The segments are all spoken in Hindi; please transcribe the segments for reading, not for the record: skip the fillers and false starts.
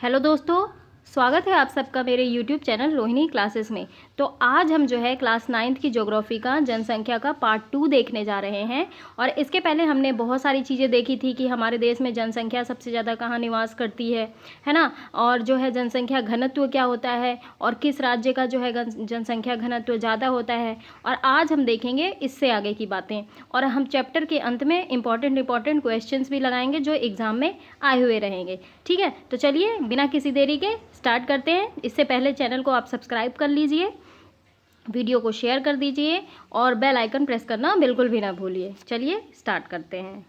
हेलो दोस्तों, स्वागत है आप सबका मेरे यूट्यूब चैनल रोहिणी क्लासेस में। तो आज हम जो है क्लास 9th की ज्योग्राफी का जनसंख्या का पार्ट 2 देखने जा रहे हैं। और इसके पहले हमने बहुत सारी चीज़ें देखी थी कि हमारे देश में जनसंख्या सबसे ज़्यादा कहाँ निवास करती है ना। और जो है जनसंख्या घनत्व क्या होता है और किस राज्य का जो है जनसंख्या घनत्व ज़्यादा होता है। और आज हम देखेंगे इससे आगे की बातें, और हम चैप्टर के अंत में इंपॉर्टेंट क्वेश्चंस भी लगाएंगे जो एग्ज़ाम में आए हुए रहेंगे। ठीक है, तो चलिए बिना किसी देरी के स्टार्ट करते हैं। इससे पहले चैनल को आप सब्सक्राइब कर लीजिए, वीडियो को शेयर कर दीजिए और बेल आइकन प्रेस करना बिल्कुल भी ना भूलिए। चलिए स्टार्ट करते हैं।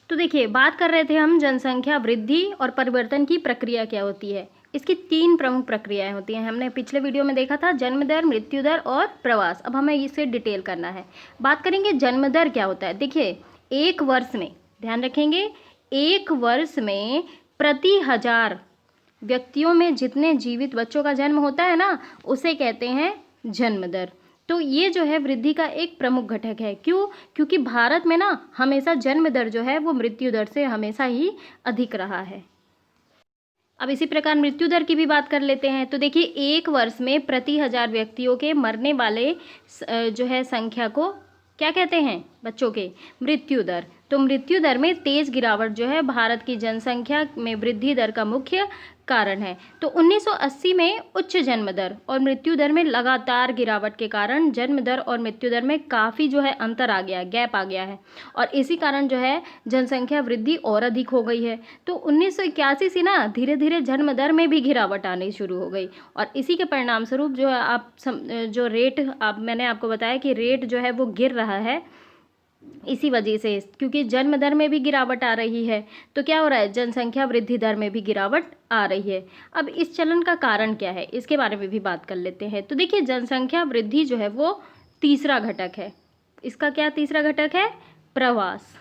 तो देखिए, बात कर रहे थे हम जनसंख्या वृद्धि और परिवर्तन की प्रक्रिया क्या होती है। इसकी 3 प्रमुख प्रक्रियाएं होती हैं। हमने पिछले वीडियो में देखा था जन्म दर, मृत्यु दर और प्रवास। अब हमें इसे डिटेल करना है। बात करेंगे जन्म दर क्या होता है। देखिए, एक वर्ष में, ध्यान रखेंगे, एक वर्ष में प्रति 1000 व्यक्तियों में जितने जीवित बच्चों का जन्म होता है ना, उसे कहते हैं जन्म दर। तो ये जो है वृद्धि का एक प्रमुख घटक है। क्यों? क्योंकि भारत में ना हमेशा जन्म दर जो है वो मृत्यु दर से हमेशा ही अधिक रहा है। अब इसी प्रकार मृत्यु दर की भी बात कर लेते हैं। तो देखिए, एक वर्ष में प्रति 1000 व्यक्तियों के मरने वाले जो है संख्या को क्या कहते हैं बच्चों के? मृत्यु दर। तो मृत्यु दर में तेज गिरावट जो है भारत की जनसंख्या में वृद्धि दर का मुख्य कारण है। तो 1980 में उच्च जन्म दर और मृत्यु दर में लगातार गिरावट के कारण जन्म दर और मृत्यु दर में काफ़ी जो है अंतर आ गया, गैप आ गया है। और इसी कारण जो है जनसंख्या वृद्धि और अधिक हो गई है। तो 1981 से ना धीरे धीरे जन्म दर में भी गिरावट आनी शुरू हो गई। और इसी के परिणाम स्वरूप जो है जो रेट मैंने आपको बताया कि रेट जो है वो गिर रहा है। इसी वजह से, क्योंकि जन्म दर में भी गिरावट आ रही है, तो क्या हो रहा है, जनसंख्या वृद्धि दर में भी गिरावट आ रही है। अब इस चलन का कारण क्या है, इसके बारे में भी बात कर लेते हैं। तो देखिए, जनसंख्या वृद्धि जो है वो तीसरा घटक है। इसका क्या तीसरा घटक है? प्रवास।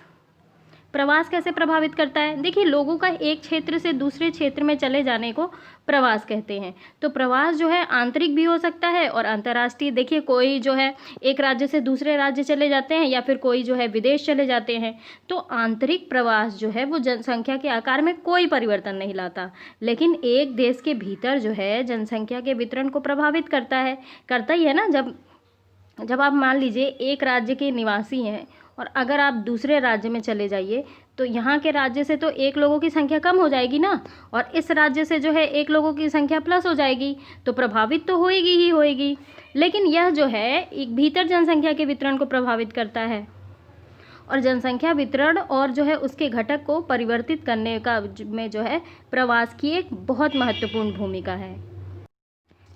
प्रवास कैसे प्रभावित करता है? देखिए, लोगों का एक क्षेत्र से दूसरे क्षेत्र में चले जाने को प्रवास कहते हैं। तो प्रवास जो है आंतरिक भी हो सकता है और अंतर्राष्ट्रीय। देखिए, कोई जो है एक राज्य से दूसरे राज्य चले जाते हैं या फिर कोई जो है विदेश चले जाते हैं। तो आंतरिक प्रवास जो है वो जनसंख्या के आकार में कोई परिवर्तन नहीं लाता, लेकिन एक देश के भीतर जो है जनसंख्या के वितरण को प्रभावित करता ही है ना। जब आप मान लीजिए एक राज्य के निवासी हैं और अगर आप दूसरे राज्य में चले जाइए, तो यहाँ के राज्य से तो एक लोगों की संख्या कम हो जाएगी ना, और इस राज्य से जो है एक लोगों की संख्या प्लस हो जाएगी, तो प्रभावित तो होएगी ही होएगी। लेकिन यह जो है एक भीतर जनसंख्या के वितरण को प्रभावित करता है। और जनसंख्या वितरण और जो है उसके घटक को परिवर्तित करने का में जो है प्रवास की एक बहुत महत्वपूर्ण भूमिका है।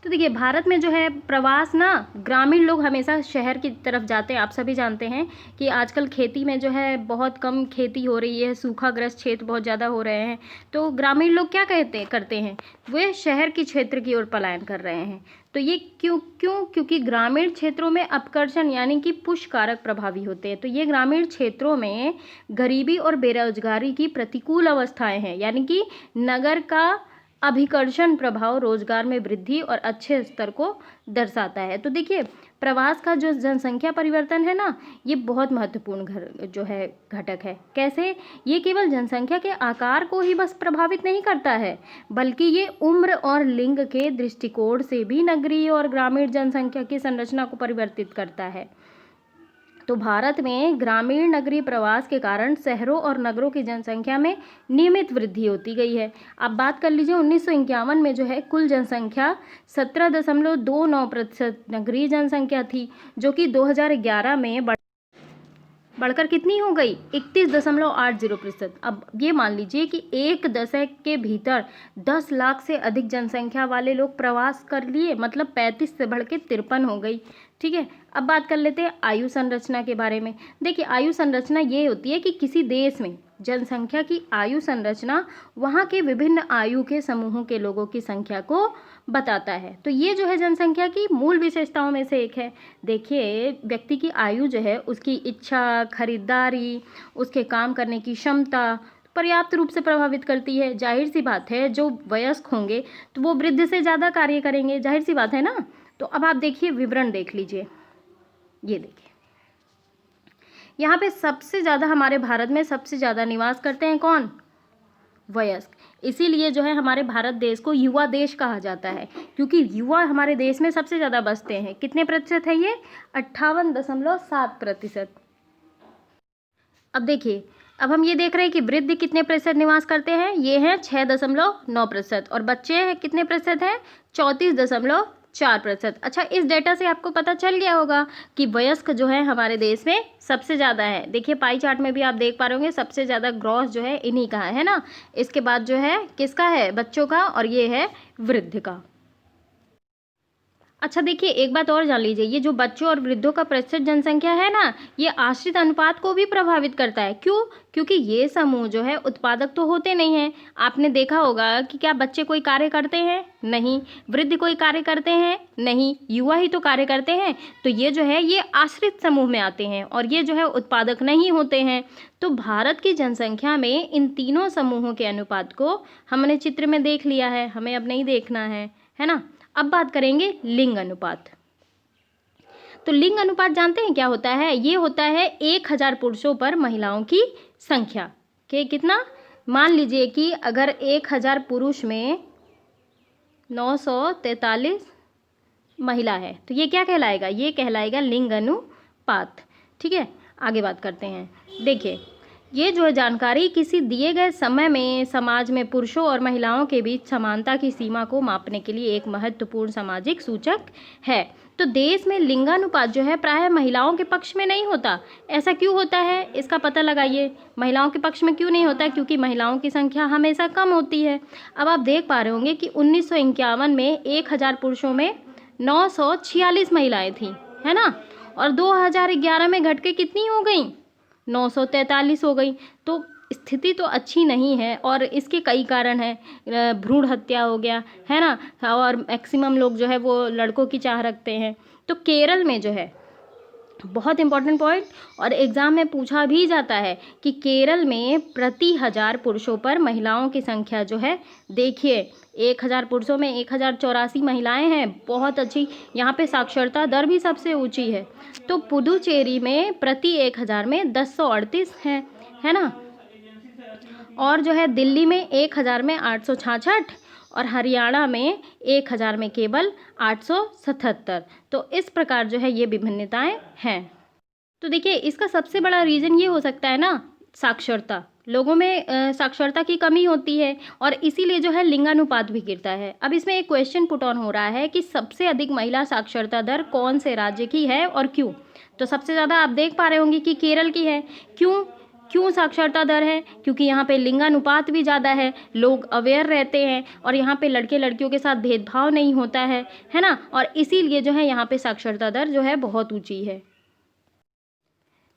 तो देखिए, भारत में जो है प्रवास ना, ग्रामीण लोग हमेशा शहर की तरफ जाते हैं। आप सभी जानते हैं कि आजकल खेती में जो है बहुत कम खेती हो रही है, सूखाग्रस्त क्षेत्र बहुत ज़्यादा हो रहे हैं। तो ग्रामीण लोग क्या करते हैं, वे शहर की क्षेत्र की ओर पलायन कर रहे हैं। तो ये क्योंकि ग्रामीण क्षेत्रों में अपकर्षण यानी कि पुश कारक प्रभावी होते हैं। तो ये ग्रामीण क्षेत्रों में गरीबी और बेरोजगारी की प्रतिकूल अवस्थाएं हैं, यानी कि नगर का अभिकर्षण प्रभाव रोजगार में वृद्धि और अच्छे स्तर को दर्शाता है। तो देखिए, प्रवास का जो जनसंख्या परिवर्तन है ना, ये बहुत महत्वपूर्ण जो है घटक है। कैसे? ये केवल जनसंख्या के आकार को ही बस प्रभावित नहीं करता है, बल्कि ये उम्र और लिंग के दृष्टिकोण से भी नगरीय और ग्रामीण जनसंख्या की संरचना को परिवर्तित करता है। तो भारत में ग्रामीण नगरीय प्रवास के कारण शहरों और नगरों की जनसंख्या में नियमित वृद्धि होती गई है। अब बात कर लीजिए, 1951 में जो है कुल जनसंख्या 17.29% नगरीय जनसंख्या थी, जो कि 2011 में बढ़कर कितनी हो गई? 31.80%। अब ये मान लीजिए कि एक दशक के भीतर 10 लाख से अधिक जनसंख्या वाले लोग प्रवास कर लिए, मतलब 35 से बढ़ के 53 हो गई। ठीक है, अब बात कर लेते हैं आयु संरचना के बारे में। देखिए, आयु संरचना ये होती है कि किसी देश में जनसंख्या की आयु संरचना वहाँ के विभिन्न आयु के समूहों के लोगों की संख्या को बताता है। तो ये जो है जनसंख्या की मूल विशेषताओं में से एक है। देखिए, व्यक्ति की आयु जो है उसकी इच्छा, खरीदारी, उसके काम करने की क्षमता पर्याप्त रूप से प्रभावित करती है। जाहिर सी बात है, जो वयस्क होंगे तो वो वृद्ध से ज़्यादा कार्य करेंगे, जाहिर सी बात है ना। तो अब आप देखिए, विवरण देख लीजिए। ये देखिए, यहाँ पे सबसे ज़्यादा हमारे भारत में सबसे ज़्यादा निवास करते हैं कौन? वयस्क। इसीलिए जो है हमारे भारत देश को युवा देश कहा जाता है, क्योंकि युवा हमारे देश में सबसे ज़्यादा बसते हैं। कितने प्रतिशत है ये? 58.7%। अब देखिए, अब हम ये देख रहे हैं कि वृद्ध कितने प्रतिशत निवास करते हैं, ये हैं 6.9%, और बच्चे कितने प्रतिशत हैं? 34.4%। अच्छा, इस डेटा से आपको पता चल गया होगा कि वयस्क जो है हमारे देश में सबसे ज़्यादा है। देखिए पाई चार्ट में भी आप देख पा रहे होंगे, सबसे ज़्यादा ग्रॉस जो है इन्हीं का है ना। इसके बाद जो है किसका है? बच्चों का, और ये है वृद्ध का। अच्छा देखिए, एक बात और जान लीजिए, ये जो बच्चों और वृद्धों का प्रतिशत जनसंख्या है ना, ये आश्रित अनुपात को भी प्रभावित करता है। क्यों? क्योंकि ये समूह जो है उत्पादक तो होते नहीं हैं। आपने देखा होगा कि क्या बच्चे कोई कार्य करते हैं? नहीं। वृद्ध कोई कार्य करते हैं? नहीं। युवा ही तो कार्य करते हैं। तो ये जो है ये आश्रित समूह में आते हैं, और ये जो है उत्पादक नहीं होते हैं। तो भारत की जनसंख्या में इन तीनों समूहों के अनुपात को हमने चित्र में देख लिया है, हमें अब नहीं देखना है ना। अब बात करेंगे लिंग अनुपात। तो लिंग अनुपात जानते हैं क्या होता है? ये होता है 1000 पुरुषों पर महिलाओं की संख्या के कितना। मान लीजिए कि अगर 1000 पुरुष में 943 महिला है, तो ये क्या कहलाएगा? ये कहलाएगा लिंग अनुपात। ठीक है, आगे बात करते हैं। देखिए, ये जो जानकारी किसी दिए गए समय में समाज में पुरुषों और महिलाओं के बीच समानता की सीमा को मापने के लिए एक महत्वपूर्ण सामाजिक सूचक है। तो देश में लिंगानुपात जो है प्रायः महिलाओं के पक्ष में नहीं होता। ऐसा क्यों होता है? इसका पता लगाइए। महिलाओं के पक्ष में क्यों नहीं होता? क्योंकि महिलाओं की संख्या हमेशा कम होती है। अब आप देख पा रहे होंगे कि 1951 में 1000 पुरुषों में 946 महिलाएं थीं, है ना, और 2011 में घट के कितनी हो गई? 943 हो गई। तो स्थिति तो अच्छी नहीं है, और इसके कई कारण हैं। भ्रूण हत्या हो गया, है ना, और मैक्सिमम लोग जो है वो लड़कों की चाह रखते हैं। तो केरल में जो है, बहुत इंपॉर्टेंट पॉइंट, और एग्ज़ाम में पूछा भी जाता है कि केरल में प्रति 1000 पुरुषों पर महिलाओं की संख्या जो है, देखिए 1000 पुरुषों में 1084 महिलाएं हैं। बहुत अच्छी, यहाँ पे साक्षरता दर भी सबसे ऊंची है। तो पुदुचेरी में प्रति 1000 में 1038 है ना, और जो है दिल्ली में 1000 में 866, और हरियाणा में 1000 में केवल 877। तो इस प्रकार जो है ये विभिन्नताएं हैं। तो देखिए, इसका सबसे बड़ा रीज़न ये हो सकता है ना, साक्षरता। लोगों में साक्षरता की कमी होती है, और इसीलिए जो है लिंगानुपात भी गिरता है। अब इसमें एक क्वेश्चन पुट ऑन हो रहा है कि सबसे अधिक महिला साक्षरता दर कौन से राज्य की है और क्यों? तो सबसे ज़्यादा आप देख पा रहे होंगे कि केरल की है। क्यों साक्षरता दर है? क्योंकि यहाँ पे लिंगानुपात भी ज़्यादा है, लोग अवेयर रहते हैं, और यहाँ पे लड़के लड़कियों के साथ भेदभाव नहीं होता है ना, और इसीलिए जो है यहाँ पे साक्षरता दर जो है बहुत ऊंची है।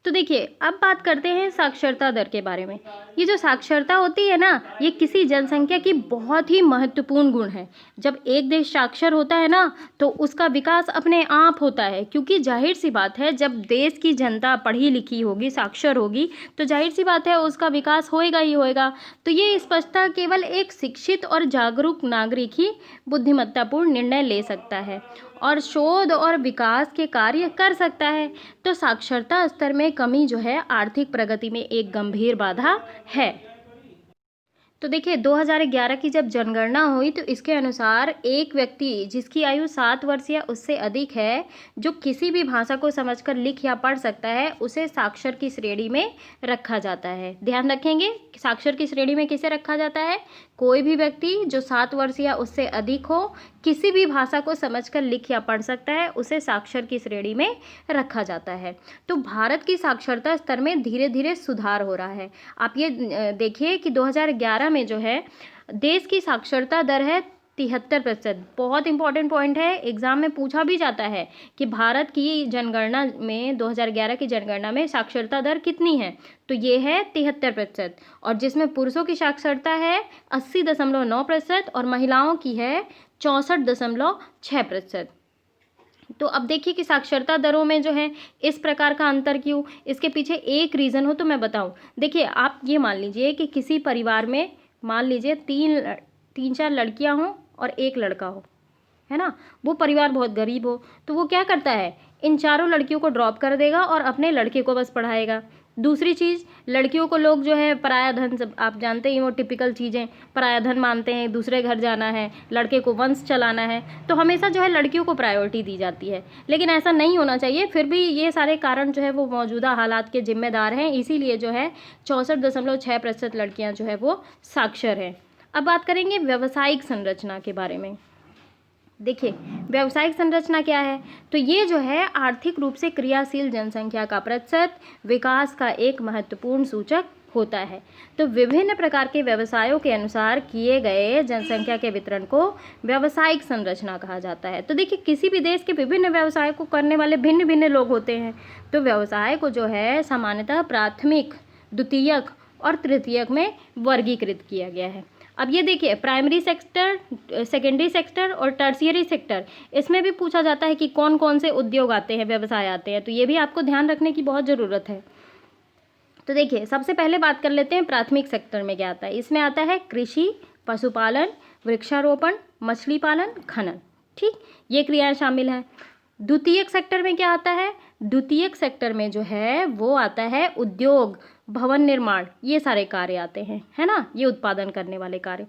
तो देखिए, अब बात करते हैं साक्षरता दर के बारे में। ये जो साक्षरता होती है ना, ये किसी जनसंख्या की बहुत ही महत्वपूर्ण गुण है। जब एक देश साक्षर होता है ना, तो उसका विकास अपने आप होता है, क्योंकि जाहिर सी बात है, जब देश की जनता पढ़ी लिखी होगी, साक्षर होगी, तो जाहिर सी बात है उसका विकास होएगा ही होएगा। तो ये स्पष्टता केवल एक शिक्षित और जागरूक नागरिक ही बुद्धिमत्तापूर्ण निर्णय ले सकता है, और शोध और विकास के कार्य कर सकता है। तो साक्षरता स्तर में कमी जो है आर्थिक प्रगति में एक गंभीर बाधा है। तो देखिए, 2011 की जब जनगणना हुई, तो इसके अनुसार एक व्यक्ति जिसकी आयु 7 वर्ष या उससे अधिक है, जो किसी भी भाषा को समझकर लिख या पढ़ सकता है, उसे साक्षर की श्रेणी में रखा जाता है। ध्यान रखेंगे, साक्षर की श्रेणी में किसे रखा जाता है? कोई भी व्यक्ति जो 7 वर्ष या उससे अधिक हो, किसी भी भाषा को समझकर लिख या पढ़ सकता है, उसे साक्षर की श्रेणी में रखा जाता है। तो भारत की साक्षरता स्तर में धीरे धीरे सुधार हो रहा है। आप ये देखिए कि 2011 में जो है देश की साक्षरता दर है 73%। बहुत इंपॉर्टेंट पॉइंट है, एग्जाम में पूछा भी जाता है कि भारत की जनगणना में 2011 की जनगणना में साक्षरता दर कितनी है, तो ये है 73%, और जिसमें पुरुषों की साक्षरता है 80.9% और महिलाओं की है 64.6%। तो अब देखिए कि साक्षरता दरों में जो है इस प्रकार का अंतर क्यों? इसके पीछे एक रीज़न हो तो मैं बताऊं। देखिए, आप ये मान लीजिए कि किसी परिवार में मान लीजिए तीन चार लड़कियां हों और एक लड़का हो, है ना, वो परिवार बहुत गरीब हो, तो वो क्या करता है, इन चारों लड़कियों को ड्रॉप कर देगा और अपने लड़के को बस पढ़ाएगा। दूसरी चीज़, लड़कियों को लोग जो है पराया धन, सब आप जानते ही वो टिपिकल चीज़ें, पराया धन मानते हैं, दूसरे घर जाना है, लड़के को वंश चलाना है, तो हमेशा जो है लड़कियों को प्रायोरिटी दी जाती है। लेकिन ऐसा नहीं होना चाहिए। फिर भी ये सारे कारण जो है वो मौजूदा हालात के जिम्मेदार हैं, इसीलिए जो है 64.6% लड़कियाँ जो है वो साक्षर हैं। अब बात करेंगे व्यावसायिक संरचना के बारे में। देखिए, व्यावसायिक संरचना क्या है, तो ये जो है आर्थिक रूप से क्रियाशील जनसंख्या का प्रतिशत विकास का एक महत्वपूर्ण सूचक होता है। तो विभिन्न प्रकार के व्यवसायों के अनुसार किए गए जनसंख्या के वितरण को व्यावसायिक संरचना कहा जाता है। तो देखिए, किसी भी देश के विभिन्न व्यवसाय को करने वाले भिन्न भिन्न लोग होते हैं। तो व्यवसाय को जो है सामान्यतः प्राथमिक, द्वितीयक और तृतीयक में वर्गीकृत किया गया है। अब ये देखिए, प्राइमरी सेक्टर, सेकेंडरी सेक्टर और टर्शियरी सेक्टर, इसमें भी पूछा जाता है कि कौन कौन से उद्योग आते हैं, व्यवसाय आते हैं। तो ये भी आपको ध्यान रखने की बहुत ज़रूरत है। तो देखिए, सबसे पहले बात कर लेते हैं प्राथमिक सेक्टर में क्या आता है। इसमें आता है कृषि, पशुपालन, वृक्षारोपण, मछली पालन, खनन। ठीक, ये क्रियाएं शामिल हैं। द्वितीयक सेक्टर में क्या आता है, द्वितीयक सेक्टर में जो है वो आता है उद्योग, भवन निर्माण, ये सारे कार्य आते हैं, है ना, ये उत्पादन करने वाले कार्य।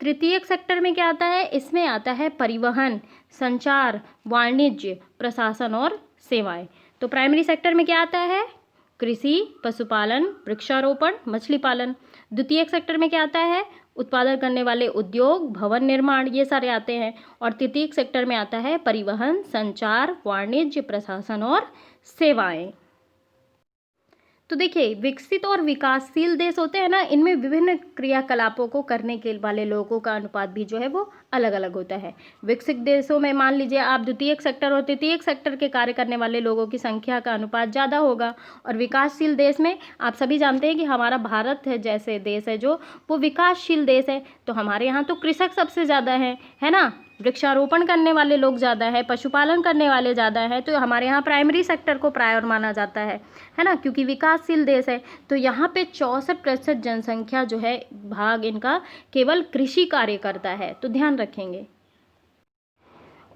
तृतीयक सेक्टर में क्या आता है, इसमें आता है परिवहन, संचार, वाणिज्य, प्रशासन और सेवाएं। तो प्राइमरी सेक्टर में क्या आता है, कृषि, पशुपालन, वृक्षारोपण, मछली पालन। द्वितीयक सेक्टर में क्या आता है, उत्पादन करने वाले उद्योग, भवन निर्माण, ये सारे आते हैं। और तृतीयक सेक्टर में आता है परिवहन, संचार, वाणिज्य, प्रशासन और सेवाएं। तो देखिए, विकसित और विकासशील देश होते हैं ना, इनमें विभिन्न क्रियाकलापों को करने के वाले लोगों का अनुपात भी जो है वो अलग अलग होता है। विकसित देशों में मान लीजिए आप द्वितीयक सेक्टर और तृतीयक सेक्टर के कार्य करने वाले लोगों की संख्या का अनुपात ज़्यादा होगा। और विकासशील देश में आप सभी जानते हैं कि हमारा भारत है जैसे देश है जो, वो विकासशील देश है। तो हमारे यहाँ तो कृषक सबसे ज़्यादा है ना, वृक्षारोपण करने वाले लोग ज़्यादा है, पशुपालन करने वाले ज़्यादा है। तो हमारे यहाँ प्राइमरी सेक्टर को प्रायर माना जाता है ना, क्योंकि विकासशील देश है। तो यहाँ पे 64% जनसंख्या जो है भाग इनका केवल कृषि कार्य करता है, तो ध्यान रखेंगे।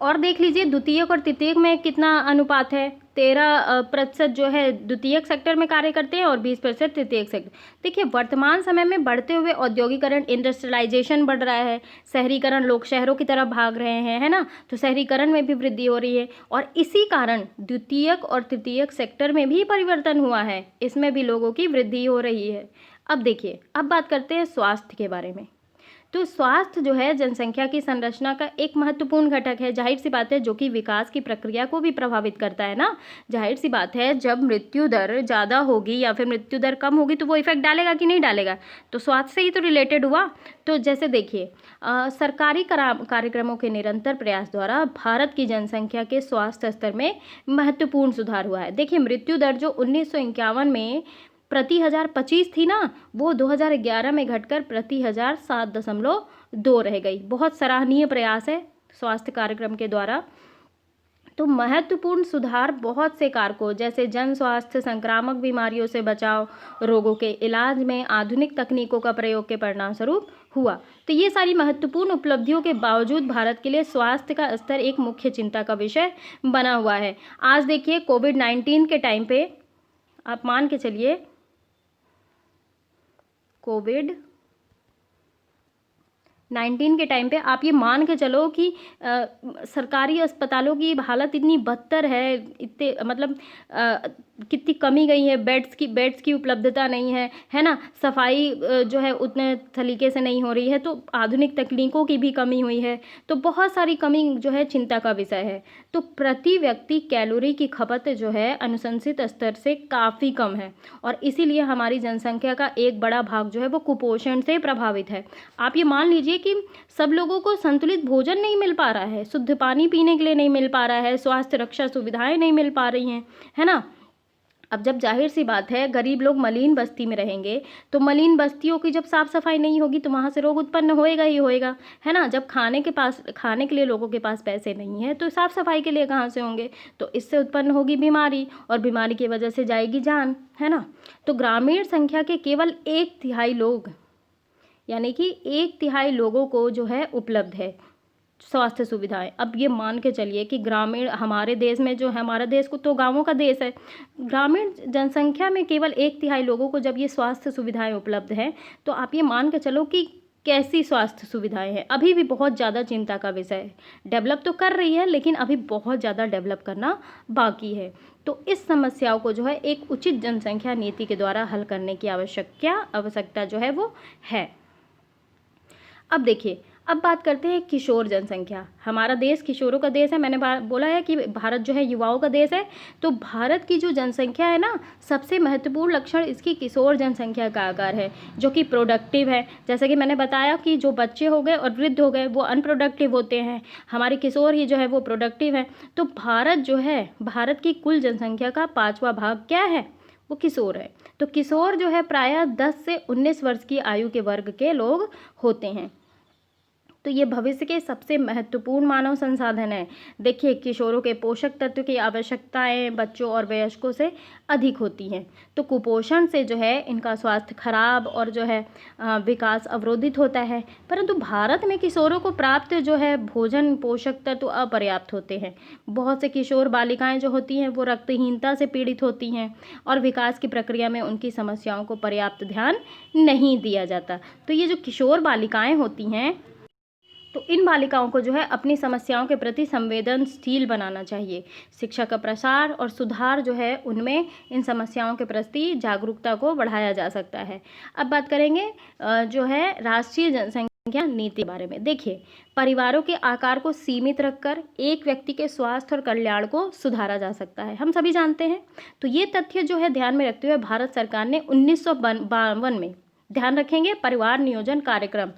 और देख लीजिए द्वितीयक और तृतीयक में कितना अनुपात है, 13% जो है द्वितीयक सेक्टर में कार्य करते हैं और 20% तृतीयक सेक्टर। देखिए, वर्तमान समय में बढ़ते हुए औद्योगिकरण, इंडस्ट्रियलाइजेशन बढ़ रहा है, शहरीकरण, लोग शहरों की तरफ भाग रहे हैं, है ना, तो शहरीकरण में भी वृद्धि हो रही है। और इसी कारण द्वितीयक और तृतीयक सेक्टर में भी परिवर्तन हुआ है, इसमें भी लोगों की वृद्धि हो रही है। अब देखिए, अब बात करते हैं स्वास्थ्य के बारे में। तो स्वास्थ्य जो है जनसंख्या की संरचना का एक महत्वपूर्ण घटक है, जाहिर सी बात है, जो कि विकास की प्रक्रिया को भी प्रभावित करता है ना। जाहिर सी बात है, जब मृत्यु दर ज़्यादा होगी या फिर मृत्यु दर कम होगी तो वो इफेक्ट डालेगा कि नहीं डालेगा, तो स्वास्थ्य से ही तो रिलेटेड हुआ। तो जैसे देखिए, सरकारी कार्यक्रमों के निरंतर प्रयास द्वारा भारत की जनसंख्या के स्वास्थ्य स्तर में महत्वपूर्ण सुधार हुआ है। देखिए, मृत्यु दर जो 1951 में प्रति 1025 थी ना, वो 2011 में घटकर प्रति 1000 7.2 रह गई। बहुत सराहनीय प्रयास है स्वास्थ्य कार्यक्रम के द्वारा। तो महत्वपूर्ण सुधार बहुत से कारकों जैसे जन स्वास्थ्य, संक्रामक बीमारियों से बचाव, रोगों के इलाज में आधुनिक तकनीकों का प्रयोग के परिणाम स्वरूप हुआ। तो ये सारी महत्वपूर्ण उपलब्धियों के बावजूद भारत के लिए स्वास्थ्य का स्तर एक मुख्य चिंता का विषय बना हुआ है। आज देखिए, कोविड-19 के टाइम पे आप मान के चलिए, कोविड-19 के टाइम पे आप ये मान के चलो कि सरकारी अस्पतालों की हालत इतनी बदतर है, इतने मतलब कितनी कमी गई है, बेड्स की उपलब्धता नहीं है ना, सफाई जो है उतने तरीके से नहीं हो रही है, तो आधुनिक तकनीकों की भी कमी हुई है। तो बहुत सारी कमी जो है चिंता का विषय है। तो प्रति व्यक्ति कैलोरी की खपत जो है अनुशंसित स्तर से काफ़ी कम है और इसीलिए हमारी जनसंख्या का एक बड़ा भाग जो है वो कुपोषण से प्रभावित है। आप ये मान लीजिए कि सब लोगों को संतुलित भोजन नहीं मिल पा रहा है, शुद्ध पानी पीने के लिए नहीं मिल पा रहा है, स्वास्थ्य रक्षा सुविधाएं नहीं मिल पा रही हैं, है ना। अब जब जाहिर सी बात है गरीब लोग मलिन बस्ती में रहेंगे, तो मलिन बस्तियों की जब साफ़ सफाई नहीं होगी तो वहाँ से रोग उत्पन्न होएगा ही होएगा, है ना। जब खाने के लिए लोगों के पास पैसे नहीं है तो साफ़ सफाई के लिए कहाँ से होंगे, तो इससे उत्पन्न होगी बीमारी और बीमारी की वजह से जाएगी जान, है ना। तो ग्रामीण संख्या के केवल 1/3 लोग, यानी कि 1/3 लोगों को जो है उपलब्ध है स्वास्थ्य सुविधाएं। अब ये मान के चलिए कि ग्रामीण हमारे देश में जो है, हमारा देश को तो गांवों का देश है, ग्रामीण जनसंख्या में केवल 1/3 लोगों को जब ये स्वास्थ्य सुविधाएं उपलब्ध हैं, तो आप ये मान के चलो कि कैसी स्वास्थ्य सुविधाएं हैं। अभी भी बहुत ज़्यादा चिंता का विषय है। डेवलप तो कर रही है, लेकिन अभी बहुत ज़्यादा डेवलप करना बाकी है। तो इस समस्याओं को जो है एक उचित जनसंख्या नीति के द्वारा हल करने की आवश्यकता जो है वो है। अब देखिए, अब बात करते हैं किशोर जनसंख्या। हमारा देश किशोरों का देश है। मैंने बोला है कि भारत जो है युवाओं का देश है। तो भारत की जो जनसंख्या है ना, सबसे महत्वपूर्ण लक्षण इसकी किशोर जनसंख्या का आकार है, जो कि प्रोडक्टिव है। जैसे कि मैंने बताया कि जो बच्चे हो गए और वृद्ध हो गए वो अनप्रोडक्टिव होते हैं, हमारे किशोर ही जो है वो प्रोडक्टिव है। तो भारत जो है, भारत की कुल जनसंख्या का 5वां भाग क्या है, वो किशोर है। तो किशोर जो है प्रायः 10 से 19 वर्ष की आयु के वर्ग के लोग होते हैं। तो ये भविष्य के सबसे महत्वपूर्ण मानव संसाधन है। देखिए, किशोरों के पोषक तत्व की आवश्यकताएं बच्चों और वयस्कों से अधिक होती हैं। तो कुपोषण से जो है इनका स्वास्थ्य खराब और जो है विकास अवरोधित होता है। परंतु भारत में किशोरों को प्राप्त जो है भोजन पोषक तत्व अपर्याप्त होते हैं। बहुत से किशोर बालिकाएं जो होती हैं वो रक्तहीनता से पीड़ित होती हैं और विकास की प्रक्रिया में उनकी समस्याओं को पर्याप्त ध्यान नहीं दिया जाता। तो ये जो किशोर बालिकाएं होती हैं, तो इन बालिकाओं को जो है अपनी समस्याओं के प्रति संवेदनशील बनाना चाहिए। शिक्षा का प्रसार और सुधार जो है उनमें इन समस्याओं के प्रति जागरूकता को बढ़ाया जा सकता है। अब बात करेंगे जो है राष्ट्रीय जनसंख्या नीति के बारे में। देखिए, परिवारों के आकार को सीमित रखकर एक व्यक्ति के स्वास्थ्य और कल्याण को सुधारा जा सकता है, हम सभी जानते हैं। तो ये तथ्य जो है ध्यान में रखते हुए भारत सरकार ने 1952 में, ध्यान रखेंगे, परिवार नियोजन कार्यक्रम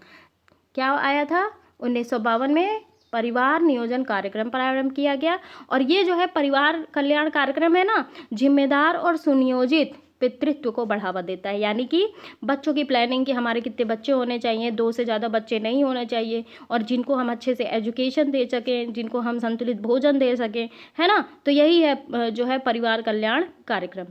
क्या आया था, 1952 में परिवार नियोजन कार्यक्रम प्रारंभ किया गया। और ये जो है परिवार कल्याण कार्यक्रम है ना, जिम्मेदार और सुनियोजित पितृत्व को बढ़ावा देता है। यानी कि बच्चों की प्लानिंग कि हमारे कितने बच्चे होने चाहिए, 2 से ज़्यादा बच्चे नहीं होने चाहिए, और जिनको हम अच्छे से एजुकेशन दे सकें, जिनको हम संतुलित भोजन दे सकें, है ना। तो यही है जो है परिवार कल्याण कार्यक्रम।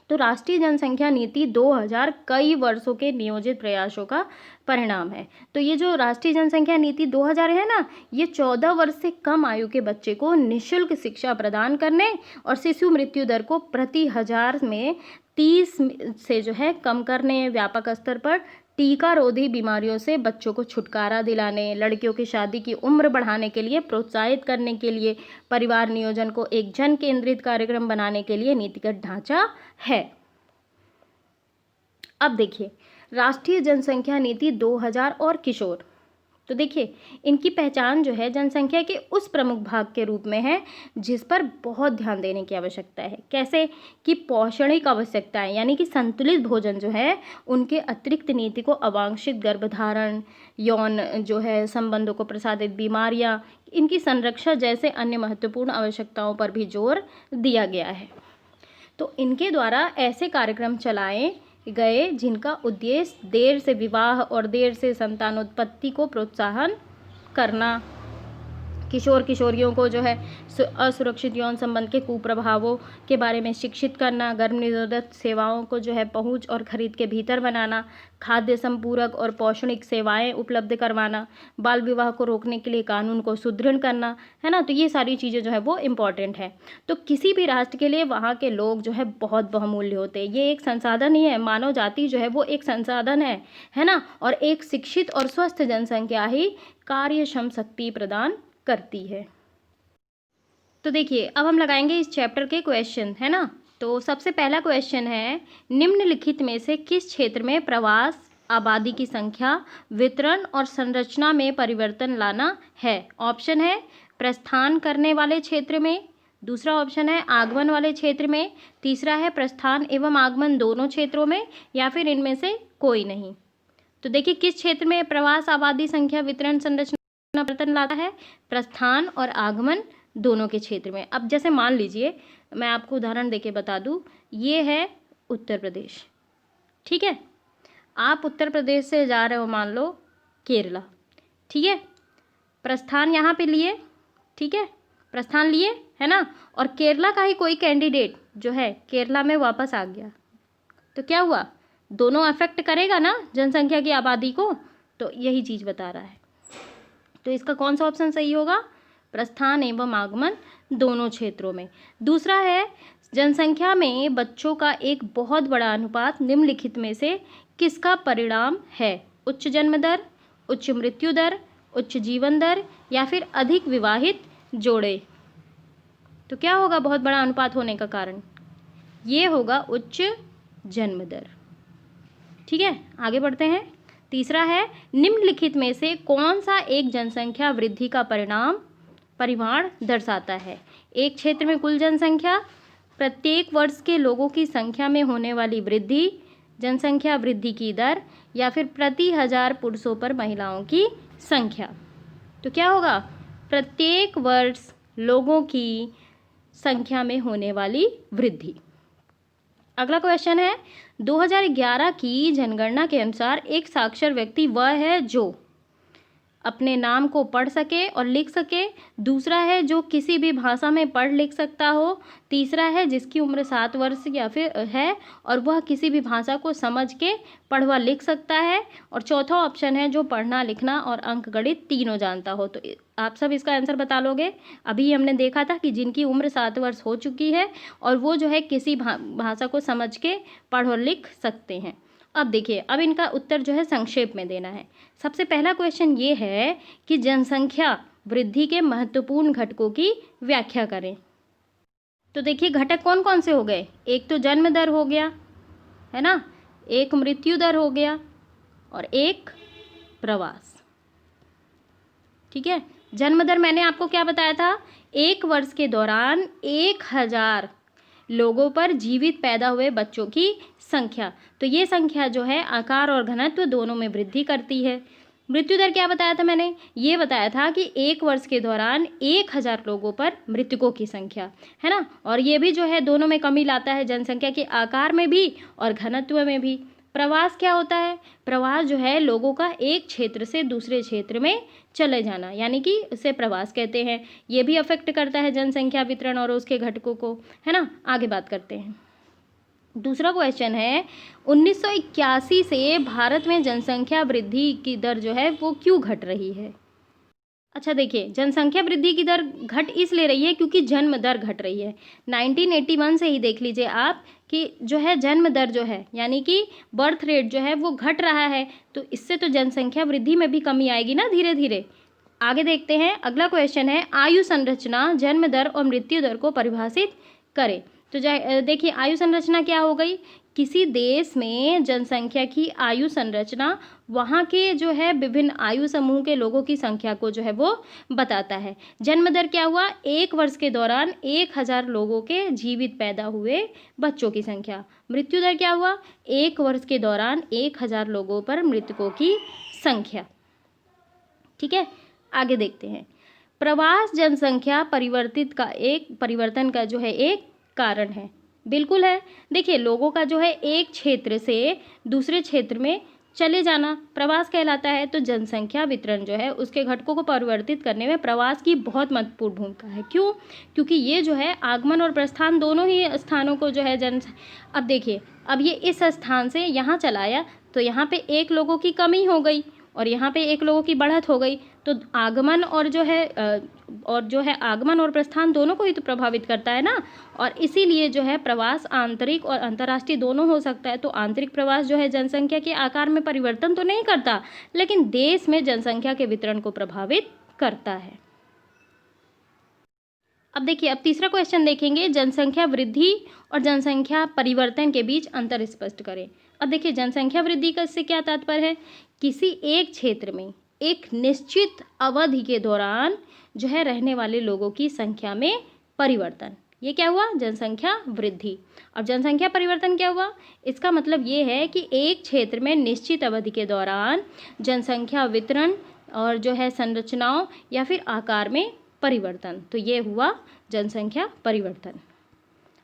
तो राष्ट्रीय जनसंख्या नीति 2000 कई वर्षों के नियोजित प्रयासों का परिणाम है। तो ये जो राष्ट्रीय जनसंख्या नीति 2000 है ना, ये 14 वर्ष से कम आयु के बच्चे को निःशुल्क शिक्षा प्रदान करने और शिशु मृत्यु दर को प्रति 1000 में 30 से जो है कम करने, व्यापक स्तर पर टीका रोधी बीमारियों से बच्चों को छुटकारा दिलाने, लड़कियों की शादी की उम्र बढ़ाने के लिए प्रोत्साहित करने के लिए, परिवार नियोजन को एक जन केंद्रित कार्यक्रम बनाने के लिए नीतिगत ढांचा है। अब देखिए, राष्ट्रीय जनसंख्या नीति 2000 और किशोर। तो देखिए, इनकी पहचान जो है जनसंख्या के उस प्रमुख भाग के रूप में है जिस पर बहुत ध्यान देने की आवश्यकता है। कैसे कि पौषणिक आवश्यकताएं, यानी कि संतुलित भोजन जो है, उनके अतिरिक्त नीति को अवांछित गर्भधारण, यौन जो है संबंधों को प्रसारित बीमारियां, इनकी संरक्षा जैसे अन्य महत्वपूर्ण आवश्यकताओं पर भी जोर दिया गया है। तो इनके द्वारा ऐसे कार्यक्रम चलाए गए जिनका उद्देश्य देर से विवाह और देर से संतानोत्पत्ति को प्रोत्साहन करना, किशोर किशोरियों को जो है असुरक्षित यौन संबंध के कुप्रभावों के बारे में शिक्षित करना, गर्भ निरोधक सेवाओं को जो है पहुंच और खरीद के भीतर बनाना, खाद्य संपूरक और पौषणिक सेवाएं उपलब्ध करवाना, बाल विवाह को रोकने के लिए कानून को सुदृढ़ करना, है ना। तो ये सारी चीज़ें जो है वो इम्पॉर्टेंट है। तो किसी भी राष्ट्र के लिए वहाँ के लोग जो है बहुत बहुमूल्य होते हैं। ये एक संसाधन ही है, मानव जाति जो है वो एक संसाधन है ना। और एक शिक्षित और स्वस्थ जनसंख्या ही कार्यक्षम शक्ति प्रदान करती है। तो देखिए, अब हम लगाएंगे इस चैप्टर के क्वेश्चन, है ना। तो सबसे पहला क्वेश्चन है, निम्नलिखित में से किस क्षेत्र में प्रवास आबादी की संख्या, वितरण और संरचना में परिवर्तन लाना है। ऑप्शन है प्रस्थान करने वाले क्षेत्र में, दूसरा ऑप्शन है आगमन वाले क्षेत्र में, तीसरा है प्रस्थान एवं आगमन दोनों क्षेत्रों में, या फिर इनमें से कोई नहीं। तो देखिए, किस क्षेत्र में प्रवास आबादी संख्या, वितरण, संरचना परिवर्तन लाता है, प्रस्थान और आगमन दोनों के क्षेत्र में। अब जैसे मान लीजिए, मैं आपको उदाहरण देके बता दूं, ये है उत्तर प्रदेश, ठीक है। आप उत्तर प्रदेश से जा रहे हो, मान लो केरला, ठीक है। प्रस्थान यहाँ पे लिए, ठीक है, प्रस्थान लिए, है ना। और केरला का ही कोई कैंडिडेट जो है केरला में वापस आ गया, तो क्या हुआ, दोनों अफेक्ट करेगा ना जनसंख्या की आबादी को। तो यही चीज़ बता रहा है। तो इसका कौन सा ऑप्शन सही होगा? प्रस्थान एवं आगमन दोनों क्षेत्रों में। दूसरा है, जनसंख्या में बच्चों का एक बहुत बड़ा अनुपात निम्नलिखित में से किसका परिणाम है? उच्च जन्म दर, उच्च मृत्यु दर, उच्च जीवन दर या फिर अधिक विवाहित जोड़े? तो क्या होगा बहुत बड़ा अनुपात होने का कारण? ये होगा उच्च जन्म दर। ठीक है, आगे बढ़ते हैं। तीसरा है, निम्नलिखित में से कौन सा एक जनसंख्या वृद्धि का परिमाण दर्शाता है? एक क्षेत्र में कुल जनसंख्या, प्रत्येक वर्ष के लोगों की संख्या में होने वाली वृद्धि, जनसंख्या वृद्धि की दर या फिर प्रति 1000 पुरुषों पर महिलाओं की संख्या? तो क्या होगा? प्रत्येक वर्ष लोगों की संख्या में होने वाली वृद्धि। अगला क्वेश्चन है, 2011 की जनगणना के अनुसार एक साक्षर व्यक्ति वह है जो अपने नाम को पढ़ सके और लिख सके। दूसरा है जो किसी भी भाषा में पढ़ लिख सकता हो। तीसरा है जिसकी उम्र 7 वर्ष या फिर है और वह किसी भी भाषा को समझ के पढ़ व लिख सकता है। और चौथा ऑप्शन है जो पढ़ना लिखना और अंकगणित तीनों जानता हो। तो आप सब इसका आंसर बता लोगे। अभी हमने देखा था कि जिनकी उम्र 7 वर्ष हो चुकी है और वो जो है किसी भाषा को समझ के पढ़ और लिख सकते हैं। अब देखिए, अब इनका उत्तर जो है संक्षेप में देना है। सबसे पहला क्वेश्चन ये है कि जनसंख्या वृद्धि के महत्वपूर्ण घटकों की व्याख्या करें। तो देखिए घटक कौन कौन से हो गए? एक तो जन्म दर हो गया, है ना, एक मृत्यु दर हो गया और एक प्रवास। ठीक है, जन्म दर मैंने आपको क्या बताया था? एक वर्ष के दौरान 1000 लोगों पर जीवित पैदा हुए बच्चों की संख्या। तो ये संख्या जो है आकार और घनत्व दोनों में वृद्धि करती है। मृत्यु दर क्या बताया था मैंने? ये बताया था कि एक वर्ष के दौरान 1000 लोगों पर मृतकों की संख्या, है ना। और ये भी जो है दोनों में कमी लाता है, जनसंख्या के आकार में भी और घनत्व में भी। प्रवास क्या होता है? प्रवास जो है लोगों का एक क्षेत्र से दूसरे क्षेत्र में चले जाना, यानी कि उसे प्रवास कहते हैं। ये भी अफेक्ट करता है जनसंख्या वितरण और उसके घटकों को, है ना। आगे बात करते हैं। दूसरा क्वेश्चन है, 1981 से भारत में जनसंख्या वृद्धि की दर जो है वो क्यों घट रही है? अच्छा देखिए, जनसंख्या वृद्धि की दर घट इसलिए रही है क्योंकि जन्म दर घट रही है। 1981 से ही देख लीजिए आप कि जो है जन्म दर जो है यानी कि बर्थ रेट जो है वो घट रहा है। तो इससे तो जनसंख्या वृद्धि में भी कमी आएगी ना धीरे धीरे। आगे देखते हैं। अगला क्वेश्चन है, आयु संरचना जन्म दर और मृत्यु दर को परिभाषित करें। तो देखिए आयु संरचना क्या हो गई? किसी देश में जनसंख्या की आयु संरचना वहाँ के जो है विभिन्न आयु समूह के लोगों की संख्या को जो है वो बताता है। जन्म दर क्या हुआ? एक वर्ष के दौरान 1000 लोगों के जीवित पैदा हुए बच्चों की संख्या। मृत्यु दर क्या हुआ? एक वर्ष के दौरान 1000 लोगों पर मृतकों की संख्या। ठीक है, आगे देखते हैं। प्रवास जनसंख्या परिवर्तन का जो है एक कारण है। बिल्कुल है। देखिए लोगों का जो है एक क्षेत्र से दूसरे क्षेत्र में चले जाना प्रवास कहलाता है। तो जनसंख्या वितरण जो है उसके घटकों को परिवर्तित करने में प्रवास की बहुत महत्वपूर्ण भूमिका है। क्यों? क्योंकि ये जो है आगमन और प्रस्थान दोनों ही स्थानों को जो है अब देखिए, अब ये इस स्थान से यहाँ चलाया तो यहाँ पे एक लोगों की कमी हो गई और यहाँ पे एक लोगों की बढ़त हो गई। तो आगमन और जो है आगमन और प्रस्थान दोनों को ही तो प्रभावित करता है ना। और इसीलिए जो है प्रवास आंतरिक और अंतर्राष्ट्रीय दोनों हो सकता है। तो आंतरिक प्रवास जो है जनसंख्या के आकार में परिवर्तन तो नहीं करता, लेकिन देश में जनसंख्या के वितरण को प्रभावित करता है। अब देखिए, अब तीसरा क्वेश्चन देखेंगे, जनसंख्या वृद्धि और जनसंख्या परिवर्तन के बीच अंतर स्पष्ट करें। अब देखिए, जनसंख्या वृद्धि का इससे क्या तात्पर्य है? किसी एक क्षेत्र में एक निश्चित अवधि के दौरान जो है रहने वाले लोगों की संख्या में परिवर्तन, ये क्या हुआ? जनसंख्या वृद्धि। और जनसंख्या परिवर्तन क्या हुआ? इसका मतलब ये है कि एक क्षेत्र में निश्चित अवधि के दौरान जनसंख्या वितरण और जो है संरचनाओं या फिर आकार में परिवर्तन। तो ये हुआ जनसंख्या परिवर्तन।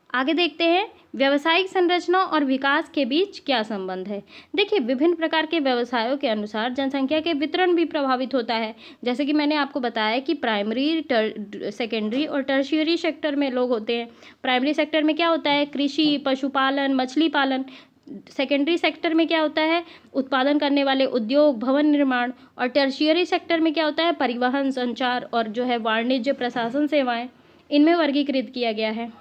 आगे देखते हैं, व्यावसायिक संरचना और विकास के बीच क्या संबंध है? देखिए, विभिन्न प्रकार के व्यवसायों के अनुसार जनसंख्या के वितरण भी प्रभावित होता है। जैसे कि मैंने आपको बताया कि प्राइमरी, सेकेंडरी और टर्शियरी सेक्टर में लोग होते हैं। प्राइमरी सेक्टर में क्या होता है? कृषि, पशुपालन, मछली पालन, सेकेंडरी सेक्टर में क्या होता है, उत्पादन करने वाले उद्योग, भवन निर्माण, और टर्शियरी सेक्टर में क्या होता है, परिवहन, संचार और जो है वाणिज्य, प्रशासन सेवाएं, इनमें वर्गीकृत किया गया है।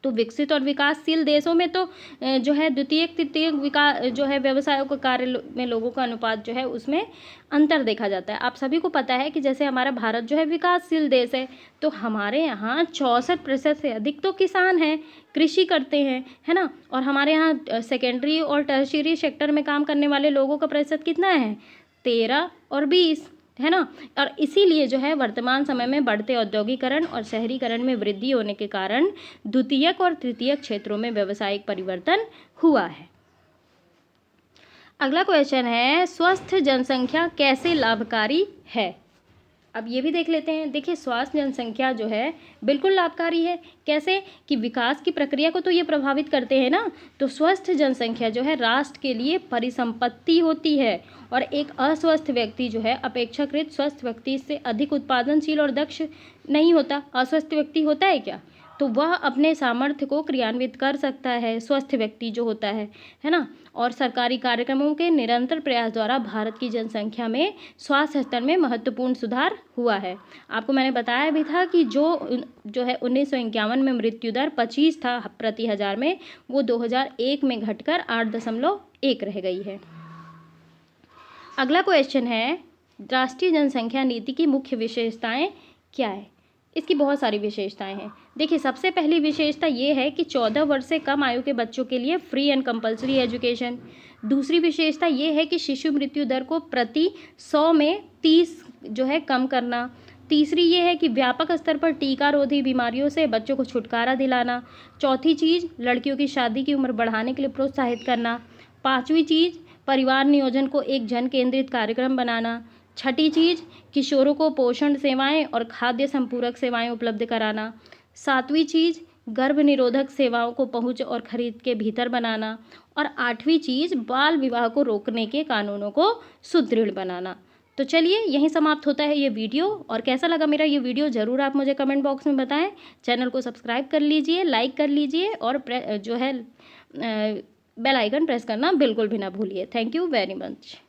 तो विकसित और विकासशील देशों में तो जो है द्वितीयक तृतीयक विकास जो है व्यवसायों के कार्य में लोगों का अनुपात जो है उसमें अंतर देखा जाता है। आप सभी को पता है कि जैसे हमारा भारत जो है विकासशील देश है, तो हमारे यहाँ 64% से अधिक तो किसान हैं, कृषि करते हैं, है ना। और हमारे यहाँ सेकेंडरी और टर्शियरी सेक्टर में काम करने वाले लोगों का प्रतिशत कितना है, 13 और 20, है ना। और इसीलिए जो है वर्तमान समय में बढ़ते औद्योगिकरण और शहरीकरण में वृद्धि होने के कारण द्वितीयक और तृतीयक क्षेत्रों में व्यावसायिक परिवर्तन हुआ है। अगला क्वेश्चन है, स्वस्थ जनसंख्या कैसे लाभकारी है। अब ये भी देख लेते हैं। देखिए, स्वस्थ जनसंख्या जो है बिल्कुल लाभकारी है। कैसे कि विकास की प्रक्रिया को तो ये प्रभावित करते हैं ना। तो स्वस्थ जनसंख्या जो है राष्ट्र के लिए परिसंपत्ति होती है, और एक अस्वस्थ व्यक्ति जो है अपेक्षाकृत स्वस्थ व्यक्ति से अधिक उत्पादनशील और दक्ष नहीं होता। अस्वस्थ व्यक्ति होता है क्या, तो वह अपने सामर्थ्य को क्रियान्वित कर सकता है, स्वस्थ व्यक्ति जो होता है ना। और सरकारी कार्यक्रमों के निरंतर प्रयास द्वारा भारत की जनसंख्या में स्वास्थ्य स्तर में महत्वपूर्ण सुधार हुआ है। आपको मैंने बताया भी था कि जो है 1951 में मृत्यु दर 25 था प्रति हज़ार में, वो 2001 में घटकर 8.1 रह गई है। अगला क्वेश्चन है, राष्ट्रीय जनसंख्या नीति की मुख्य विशेषताएं क्या है। इसकी बहुत सारी विशेषताएं हैं। देखिए, सबसे पहली विशेषता ये है कि 14 वर्ष से कम आयु के बच्चों के लिए फ्री एंड कंपलसरी एजुकेशन। दूसरी विशेषता ये है कि शिशु मृत्यु दर को प्रति 100 में 30 जो है कम करना। तीसरी ये है कि व्यापक स्तर पर टीका रोधी बीमारियों से बच्चों को छुटकारा दिलाना। चौथी चीज़, लड़कियों की शादी की उम्र बढ़ाने के लिए प्रोत्साहित करना। पाँचवीं चीज़, परिवार नियोजन को एक जन केंद्रित कार्यक्रम बनाना। छठी चीज़, किशोरों को पोषण सेवाएं और खाद्य संपूरक सेवाएं उपलब्ध कराना। सातवीं चीज़, गर्भ निरोधक सेवाओं को पहुंच और खरीद के भीतर बनाना। और आठवीं चीज़, बाल विवाह को रोकने के कानूनों को सुदृढ़ बनाना। तो चलिए, यहीं समाप्त होता है ये वीडियो। और कैसा लगा मेरा ये वीडियो ज़रूर आप मुझे कमेंट बॉक्स में बताएं। चैनल को सब्सक्राइब कर लीजिए, लाइक कर लीजिए, और जो है बेल आइकन प्रेस करना बिल्कुल भी ना भूलिए। Thank you very much.